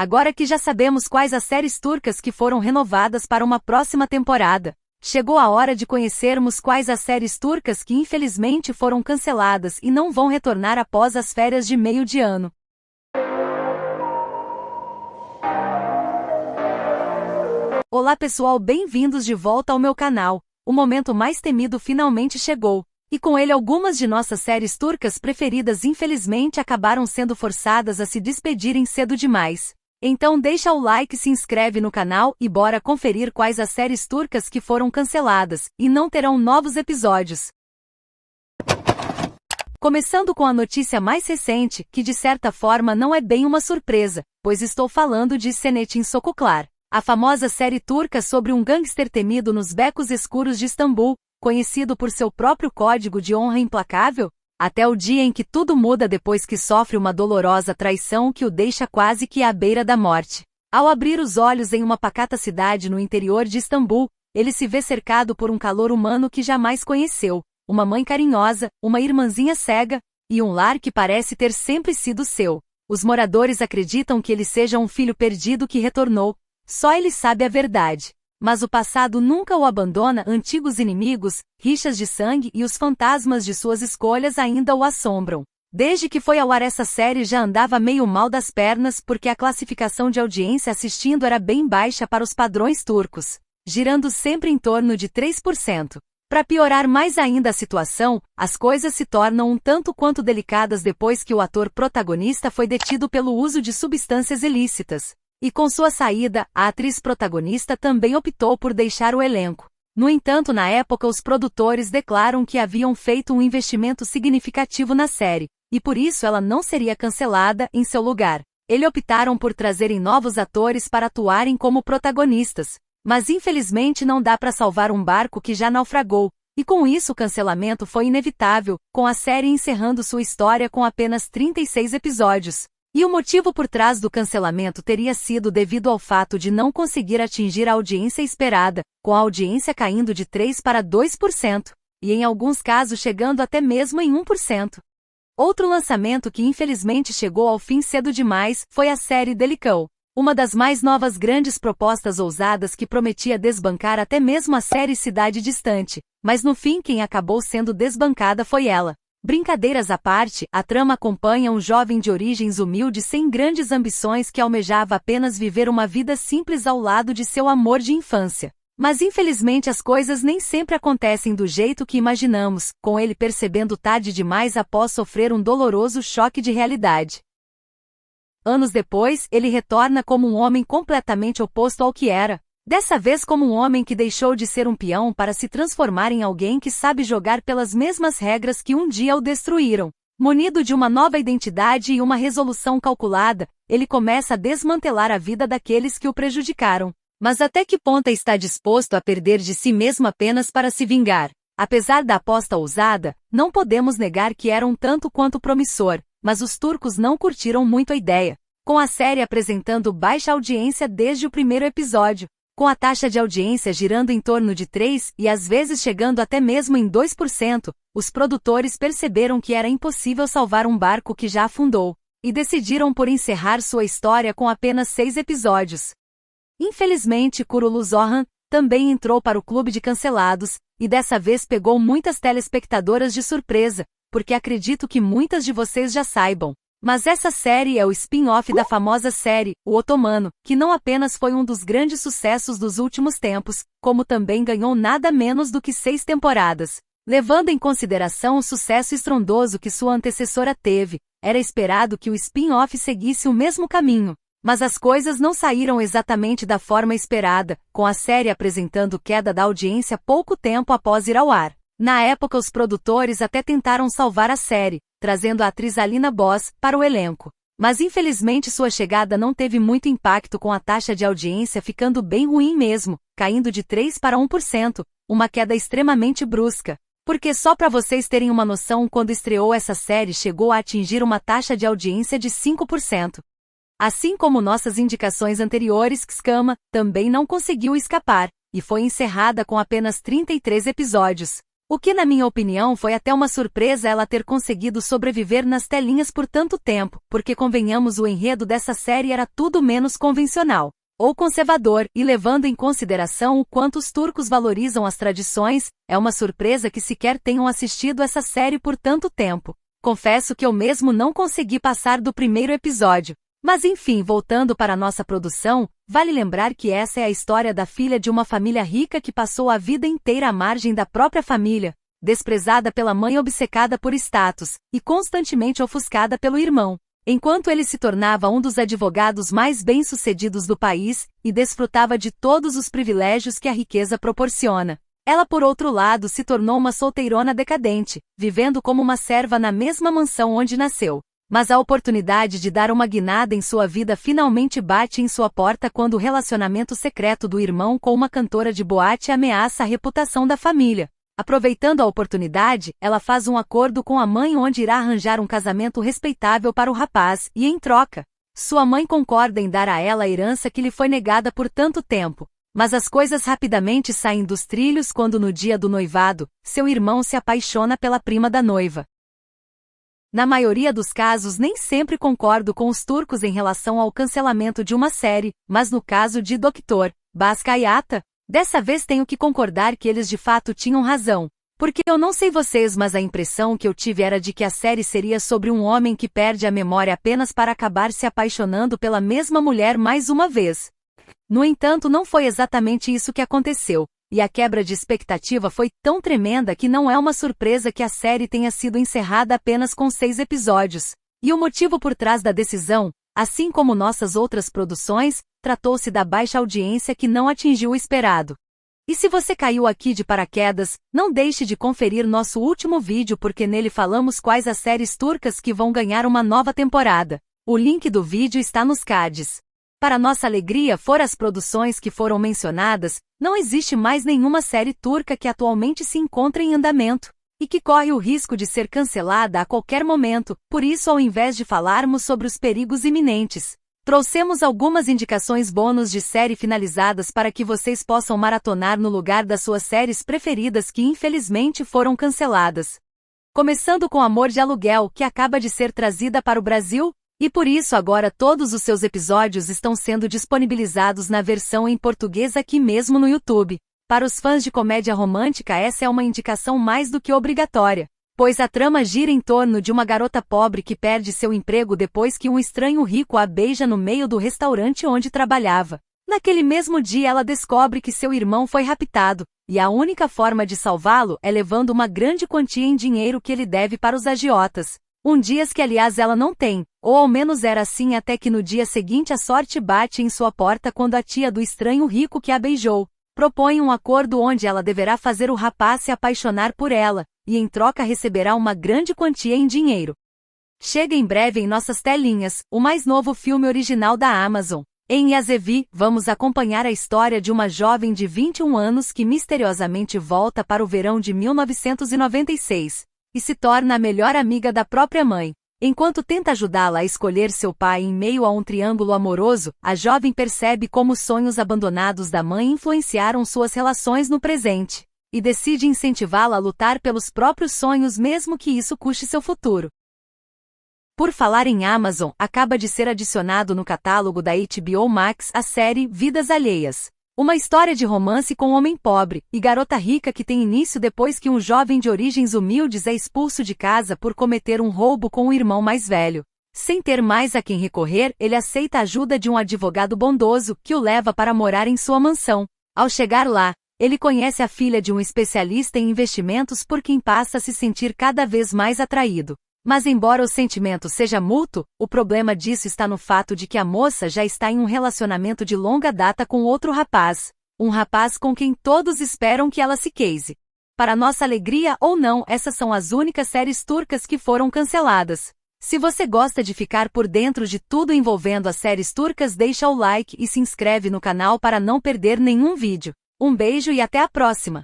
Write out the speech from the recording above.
Agora que já sabemos quais as séries turcas que foram renovadas para uma próxima temporada, chegou a hora de conhecermos quais as séries turcas que infelizmente foram canceladas e não vão retornar após as férias de meio de ano. Olá pessoal, bem-vindos de volta ao meu canal. O momento mais temido finalmente chegou, e com ele algumas de nossas séries turcas preferidas infelizmente acabaram sendo forçadas a se despedirem cedo demais. Então deixa o like, se inscreve no canal e bora conferir quais as séries turcas que foram canceladas e não terão novos episódios. Começando com a notícia mais recente, que de certa forma não é bem uma surpresa, pois estou falando de Senetin Sokuklar, a famosa série turca sobre um gangster temido nos becos escuros de Istambul, conhecido por seu próprio código de honra implacável, até o dia em que tudo muda depois que sofre uma dolorosa traição que o deixa quase que à beira da morte. Ao abrir os olhos em uma pacata cidade no interior de Istambul, ele se vê cercado por um calor humano que jamais conheceu, uma mãe carinhosa, uma irmãzinha cega, e um lar que parece ter sempre sido seu. Os moradores acreditam que ele seja um filho perdido que retornou. Só ele sabe a verdade. Mas o passado nunca o abandona, antigos inimigos, rixas de sangue e os fantasmas de suas escolhas ainda o assombram. Desde que foi ao ar essa série já andava meio mal das pernas porque a classificação de audiência assistindo era bem baixa para os padrões turcos, girando sempre em torno de 3%. Para piorar mais ainda a situação, as coisas se tornam um tanto quanto delicadas depois que o ator protagonista foi detido pelo uso de substâncias ilícitas. E com sua saída, a atriz protagonista também optou por deixar o elenco. No entanto, na época os produtores declaram que haviam feito um investimento significativo na série, e por isso ela não seria cancelada em seu lugar. Eles optaram por trazerem novos atores para atuarem como protagonistas, mas infelizmente não dá para salvar um barco que já naufragou, e com isso o cancelamento foi inevitável, com a série encerrando sua história com apenas 36 episódios. E o motivo por trás do cancelamento teria sido devido ao fato de não conseguir atingir a audiência esperada, com a audiência caindo de 3% para 2%, e em alguns casos chegando até mesmo em 1%. Outro lançamento que infelizmente chegou ao fim cedo demais foi a série Delicão, uma das mais novas grandes propostas ousadas que prometia desbancar até mesmo a série Cidade Distante, mas no fim quem acabou sendo desbancada foi ela. Brincadeiras à parte, a trama acompanha um jovem de origens humildes sem grandes ambições que almejava apenas viver uma vida simples ao lado de seu amor de infância. Mas infelizmente as coisas nem sempre acontecem do jeito que imaginamos, com ele percebendo tarde demais após sofrer um doloroso choque de realidade. Anos depois, ele retorna como um homem completamente oposto ao que era. Dessa vez como um homem que deixou de ser um peão para se transformar em alguém que sabe jogar pelas mesmas regras que um dia o destruíram. Munido de uma nova identidade e uma resolução calculada, ele começa a desmantelar a vida daqueles que o prejudicaram. Mas até que ponto está disposto a perder de si mesmo apenas para se vingar? Apesar da aposta ousada, não podemos negar que era um tanto quanto promissor, mas os turcos não curtiram muito a ideia, com a série apresentando baixa audiência desde o primeiro episódio. Com a taxa de audiência girando em torno de 3% e às vezes chegando até mesmo em 2%, os produtores perceberam que era impossível salvar um barco que já afundou, e decidiram por encerrar sua história com apenas 6 episódios. Infelizmente, Kuruluş Orhan também entrou para o clube de cancelados, e dessa vez pegou muitas telespectadoras de surpresa, porque acredito que muitas de vocês já saibam. Mas essa série é o spin-off da famosa série, O Otomano, que não apenas foi um dos grandes sucessos dos últimos tempos, como também ganhou nada menos do que 6 temporadas. Levando em consideração o sucesso estrondoso que sua antecessora teve, era esperado que o spin-off seguisse o mesmo caminho. Mas as coisas não saíram exatamente da forma esperada, com a série apresentando queda da audiência pouco tempo após ir ao ar. Na época os produtores até tentaram salvar a série, trazendo a atriz Alina Boz para o elenco. Mas infelizmente sua chegada não teve muito impacto, com a taxa de audiência ficando bem ruim mesmo, caindo de 3% para 1%, uma queda extremamente brusca. Porque só para vocês terem uma noção, quando estreou essa série chegou a atingir uma taxa de audiência de 5%. Assim como nossas indicações anteriores, Skama também não conseguiu escapar, e foi encerrada com apenas 33 episódios. O que na minha opinião foi até uma surpresa ela ter conseguido sobreviver nas telinhas por tanto tempo, porque convenhamos o enredo dessa série era tudo menos convencional, ou conservador, e levando em consideração o quanto os turcos valorizam as tradições, é uma surpresa que sequer tenham assistido essa série por tanto tempo. Confesso que eu mesmo não consegui passar do primeiro episódio. Mas enfim, voltando para a nossa produção, vale lembrar que essa é a história da filha de uma família rica que passou a vida inteira à margem da própria família, desprezada pela mãe, obcecada por status, e constantemente ofuscada pelo irmão, enquanto ele se tornava um dos advogados mais bem-sucedidos do país, e desfrutava de todos os privilégios que a riqueza proporciona. Ela, por outro lado, se tornou uma solteirona decadente, vivendo como uma serva na mesma mansão onde nasceu. Mas a oportunidade de dar uma guinada em sua vida finalmente bate em sua porta quando o relacionamento secreto do irmão com uma cantora de boate ameaça a reputação da família. Aproveitando a oportunidade, ela faz um acordo com a mãe onde irá arranjar um casamento respeitável para o rapaz, e em troca, sua mãe concorda em dar a ela a herança que lhe foi negada por tanto tempo. Mas as coisas rapidamente saem dos trilhos quando no dia do noivado, seu irmão se apaixona pela prima da noiva. Na maioria dos casos nem sempre concordo com os turcos em relação ao cancelamento de uma série, mas no caso de Dr. Baskayata, dessa vez tenho que concordar que eles de fato tinham razão. Porque eu não sei vocês, mas a impressão que eu tive era de que a série seria sobre um homem que perde a memória apenas para acabar se apaixonando pela mesma mulher mais uma vez. No entanto, não foi exatamente isso que aconteceu. E a quebra de expectativa foi tão tremenda que não é uma surpresa que a série tenha sido encerrada apenas com 6 episódios. E o motivo por trás da decisão, assim como nossas outras produções, tratou-se da baixa audiência que não atingiu o esperado. E se você caiu aqui de paraquedas, não deixe de conferir nosso último vídeo porque nele falamos quais as séries turcas que vão ganhar uma nova temporada. O link do vídeo está nos cards. Para nossa alegria, fora as produções que foram mencionadas, não existe mais nenhuma série turca que atualmente se encontre em andamento, e que corre o risco de ser cancelada a qualquer momento. Por isso, ao invés de falarmos sobre os perigos iminentes, trouxemos algumas indicações bônus de série finalizadas para que vocês possam maratonar no lugar das suas séries preferidas que infelizmente foram canceladas. Começando com Amor de Aluguel, que acaba de ser trazida para o Brasil, e por isso agora todos os seus episódios estão sendo disponibilizados na versão em português aqui mesmo no YouTube. Para os fãs de comédia romântica, essa é uma indicação mais do que obrigatória, pois a trama gira em torno de uma garota pobre que perde seu emprego depois que um estranho rico a beija no meio do restaurante onde trabalhava. Naquele mesmo dia ela descobre que seu irmão foi raptado, e a única forma de salvá-lo é levando uma grande quantia em dinheiro que ele deve para os agiotas. Dias que aliás ela não tem, ou ao menos era assim até que no dia seguinte a sorte bate em sua porta quando a tia do estranho rico que a beijou propõe um acordo onde ela deverá fazer o rapaz se apaixonar por ela, e em troca receberá uma grande quantia em dinheiro. Chega em breve em nossas telinhas, o mais novo filme original da Amazon. Em Yasevi, vamos acompanhar a história de uma jovem de 21 anos que misteriosamente volta para o verão de 1996. E se torna a melhor amiga da própria mãe. Enquanto tenta ajudá-la a escolher seu pai em meio a um triângulo amoroso, a jovem percebe como os sonhos abandonados da mãe influenciaram suas relações no presente, e decide incentivá-la a lutar pelos próprios sonhos mesmo que isso custe seu futuro. Por falar em Amazon, acaba de ser adicionado no catálogo da HBO Max a série Vidas Alheias. Uma história de romance com homem pobre e garota rica que tem início depois que um jovem de origens humildes é expulso de casa por cometer um roubo com o irmão mais velho. Sem ter mais a quem recorrer, ele aceita a ajuda de um advogado bondoso que o leva para morar em sua mansão. Ao chegar lá, ele conhece a filha de um especialista em investimentos por quem passa a se sentir cada vez mais atraído. Mas embora o sentimento seja mútuo, o problema disso está no fato de que a moça já está em um relacionamento de longa data com outro rapaz. Um rapaz com quem todos esperam que ela se case. Para nossa alegria ou não, essas são as únicas séries turcas que foram canceladas. Se você gosta de ficar por dentro de tudo envolvendo as séries turcas, deixa o like e se inscreve no canal para não perder nenhum vídeo. Um beijo e até a próxima!